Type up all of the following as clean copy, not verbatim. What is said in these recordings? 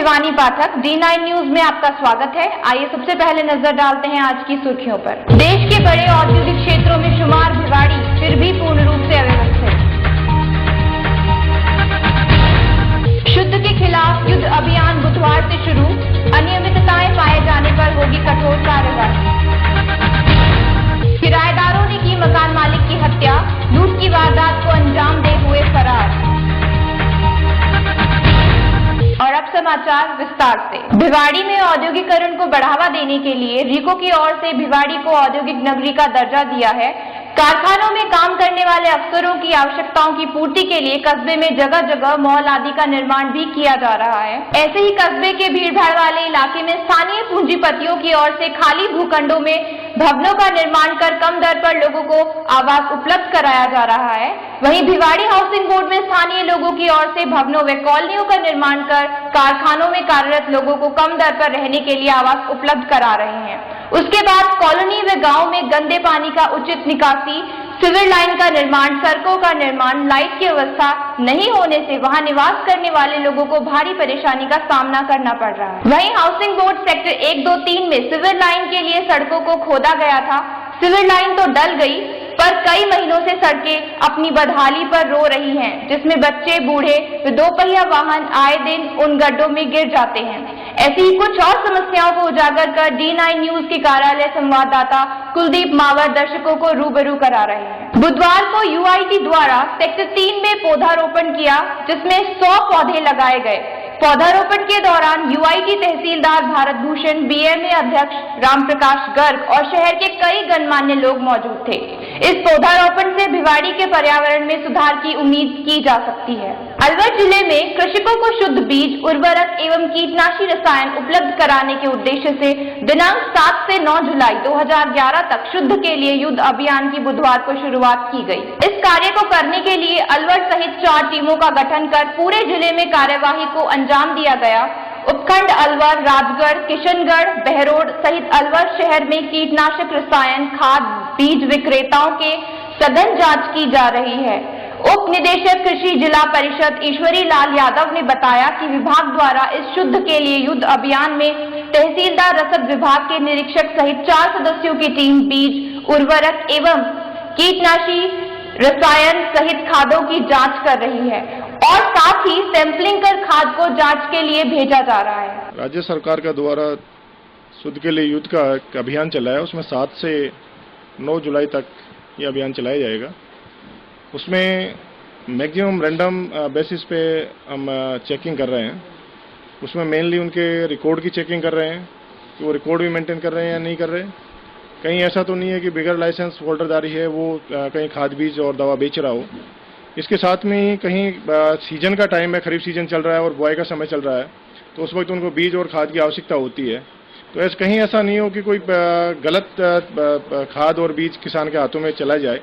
शिवानी पाठक, D9 news में आपका स्वागत है। आइए सबसे पहले नजर डालते हैं आज की सुर्खियों पर। देश के बड़े औद्योगिक क्षेत्रों में शुमार भिवाड़ी फिर भी पूर्ण रूप से अव्यवस्थित। शुद्ध के खिलाफ युद्ध अभियान बुधवार से शुरू, अनियमितताएं पाए जाने पर होगी कठोर कार्रवाई। किराएदारों ने की मकान मालिक की हत्या, लूट की वारदात को अंजाम दे हुए फरार। और अब समाचार विस्तार से। भिवाड़ी में औद्योगिकरण को बढ़ावा देने के लिए रीको की ओर से भिवाड़ी को औद्योगिक नगरी का दर्जा दिया है। कारखानों में काम करने वाले अफसरों की आवश्यकताओं की पूर्ति के लिए कस्बे में जगह जगह मॉल आदि का निर्माण भी किया जा रहा है। ऐसे ही कस्बे के भीड़भाड़ वाले इलाके में स्थानीय पूंजीपतियों की ओर से खाली भूखंडों में भवनों का निर्माण कर कम दर पर लोगों को आवास उपलब्ध कराया जा रहा है। वहीं भिवाड़ी हाउसिंग बोर्ड में स्थानीय लोगों की ओर से भवनों व कॉलोनियों का निर्माण कर कारखानों में कार्यरत लोगों को कम दर पर रहने के लिए आवास उपलब्ध करा रहे हैं। उसके बाद कॉलोनी व गांव में गंदे पानी का उचित निकासी, सीवर लाइन का निर्माण, सड़कों का निर्माण, लाइट की व्यवस्था नहीं होने से वहां निवास करने वाले लोगों को भारी परेशानी का सामना करना पड़ रहा है। वहीं हाउसिंग बोर्ड सेक्टर 1, 2, 3 में सीवर लाइन के लिए सड़कों को खोदा गया था। सीवर लाइन तो डल गई, पर कई महीनों से सड़कें अपनी बदहाली पर रो रही हैं, जिसमें बच्चे, बूढ़े व दोपहिया वाहन आए दिन उन गड्ढों में गिर जाते हैं। ऐसी ही कुछ और समस्याओं को उजागर कर D9 न्यूज के कार्यालय संवाददाता कुलदीप मावर दर्शकों को रूबरू करा रहे हैं। बुधवार को UIT द्वारा सेक्टर 3 में पौधारोपण किया, जिसमें 100 पौधे लगाए गए। पौधारोपण के दौरान UIT तहसीलदार भारत भूषण, BMA अध्यक्ष रामप्रकाश गर्ग और शहर के कई गणमान्य लोग मौजूद थे। इस पौधारोपण से भिवाड़ी के पर्यावरण में सुधार की उम्मीद की जा सकती है। अलवर जिले में कृषकों को शुद्ध बीज, उर्वरक एवं कीटनाशी रसायन उपलब्ध कराने के उद्देश्य से दिनांक 7 से 9 जुलाई 2011 तक शुद्ध के लिए युद्ध अभियान की बुधवार को शुरुआत की गई। इस कार्य को करने के लिए अलवर सहित 4 टीमों का गठन कर पूरे जिले में कार्यवाही को अंजाम दिया गया। उपखंड अलवर, राजगढ़, किशनगढ़, बहरोड सहित अलवर शहर में कीटनाशक रसायन, खाद, बीज विक्रेताओं के सघन जांच की जा रही है। उप निदेशक कृषि जिला परिषद ईश्वरी लाल यादव ने बताया कि विभाग द्वारा इस शुद्ध के लिए युद्ध अभियान में तहसीलदार रसद विभाग के निरीक्षक सहित 4 सदस्यों की टीम बीज, उर्वरक एवं कीटनाशी रसायन सहित खादों की जांच कर रही है और साथ ही सैंपलिंग कर खाद को जांच के लिए भेजा जा रहा है। राज्य सरकार का द्वारा शुद्ध के लिए युद्ध का अभियान चलाया है, उसमें 7 से 9 जुलाई तक ये अभियान चलाया जाएगा। उसमें मैक्सिमम रैंडम बेसिस पे हम चेकिंग कर रहे हैं। उसमें मेनली उनके रिकॉर्ड की चेकिंग कर रहे हैं कि वो रिकॉर्ड भी मेंटेन कर रहे हैं या नहीं कर रहे। कहीं ऐसा तो नहीं है कि बिगर लाइसेंस होल्डरदारी है वो कहीं खाद बीज और दवा बेच रहा हो। इसके साथ में ही कहीं सीजन का टाइम है, खरीफ सीजन चल रहा है और बुआई का समय चल रहा है, तो उस वक्त उनको बीज और खाद की आवश्यकता होती है। तो कहीं ऐसा नहीं हो कि कोई गलत खाद और बीज किसान के हाथों में चला जाए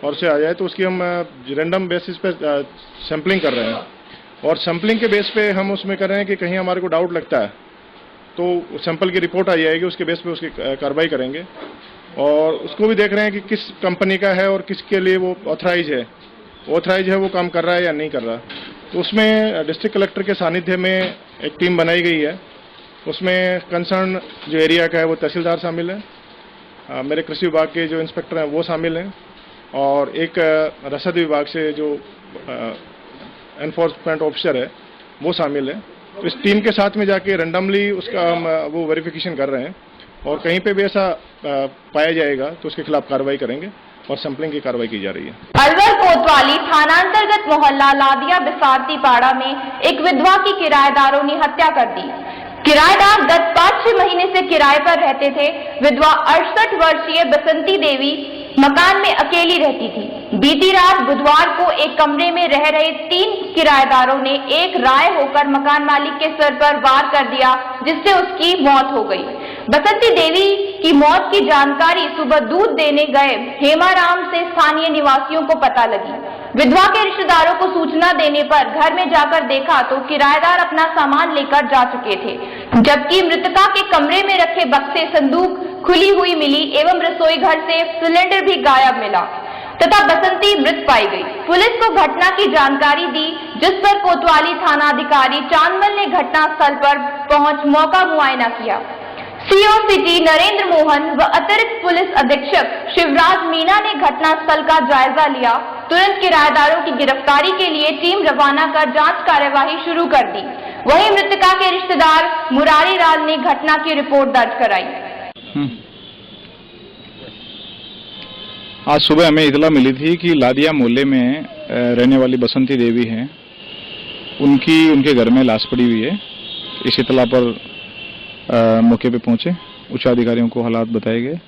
और से आ जाए, तो उसकी हम रैंडम बेसिस पे सैंपलिंग कर रहे हैं। और सैंपलिंग के बेस पे हम उसमें कर रहे हैं कि कहीं हमारे को डाउट लगता है तो सैंपल की रिपोर्ट आ जाएगी, उसके बेस पे उसकी कार्रवाई करेंगे। और उसको भी देख रहे हैं कि किस कंपनी का है और किसके लिए वो ऑथराइज है वो काम कर रहा है या नहीं कर रहा। तो उसमें डिस्ट्रिक्ट कलेक्टर के सानिध्य में एक टीम बनाई गई है। उसमें कंसर्न जो एरिया का है वो तहसीलदार शामिल है, मेरे कृषि विभाग के जो इंस्पेक्टर हैं वो शामिल हैं और एक रसद विभाग से जो एनफोर्समेंट ऑफिसर है वो शामिल है। तो इस टीम के साथ में जाके रैंडमली उसका हम वो वेरिफिकेशन कर रहे हैं और कहीं पे भी ऐसा पाया जाएगा तो उसके खिलाफ कार्रवाई करेंगे और सैंपलिंग की कार्रवाई की जा रही है। अलवर कोतवाली थानांतर्गत मोहल्ला लादिया बिसारती पाड़ा में एक विधवा की किराएदारों ने हत्या कर दी। किराएदार गत 5-6 महीने से किराए पर रहते थे। विधवा 68 वर्षीय बसंती देवी मकान में अकेली रहती थी। बीती रात बुधवार को एक कमरे में रह रहे 3 किराएदारों ने एक राय होकर मकान मालिक के सर पर वार कर दिया, जिससे उसकी मौत हो गई। बसंती देवी की मौत की जानकारी सुबह दूध देने गए हेमाराम से स्थानीय निवासियों को पता लगी। विधवा के रिश्तेदारों को सूचना देने पर घर में जाकर देखा तो किराएदार अपना सामान लेकर जा चुके थे, जबकि मृतका के कमरे में रखे बक्से, संदूक खुली हुई मिली एवं रसोई घर से सिलेंडर भी गायब मिला। तथा बसंती मृत पाई गई। पुलिस को घटना की जानकारी दी, जिस पर कोतवाली थाना अधिकारी चांदमल ने घटना स्थल पर पहुंच मौका मुआयना किया। सीओ सिटी नरेंद्र मोहन व अतिरिक्त पुलिस अधीक्षक शिवराज मीना ने घटना स्थल का जायजा लिया। तुरंत किराएदारों की गिरफ्तारी के लिए टीम रवाना कर जांच कार्यवाही शुरू कर दी। वहीं मृतका के रिश्तेदार मुरारी लाल ने घटना की रिपोर्ट दर्ज कराई। आज सुबह हमें इतला मिली थी कि लादिया मोहल्ले में रहने वाली बसंती देवी हैं, उनके घर में लाश पड़ी हुई है। इस इतला पर मौके पे पहुंचे, उच्च अधिकारियों को हालात बताए गए।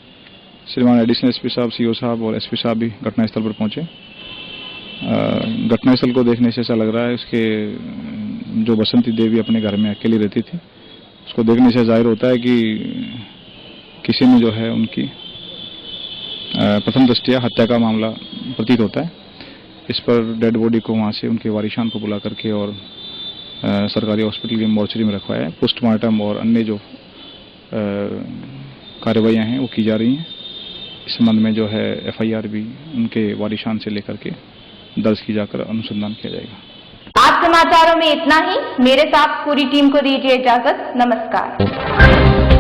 श्रीमान एडिशनल एसपी साहब, सीओ साहब और एसपी साहब भी घटनास्थल पर पहुंचे। घटनास्थल को देखने से ऐसा लग रहा है उसके जो बसंती देवी अपने घर में अकेली रहती थी, उसको देखने से जाहिर होता है कि किसी ने जो है उनकी प्रथम दृष्टया हत्या का मामला प्रतीत होता है। इस पर डेड बॉडी को वहां से उनके वारिशान को बुला करके और सरकारी हॉस्पिटल की मॉर्चरी में रखवाया है। पोस्टमार्टम और अन्य जो कार्रवाइयाँ हैं वो की जा रही हैं। इस संबंध में जो है एफआईआर भी उनके वारिशान से लेकर के दर्ज की जाकर अनुसंधान किया जाएगा। आज समाचारों में इतना ही। मेरे साथ पूरी टीम को दीजिए इजाजत। नमस्कार।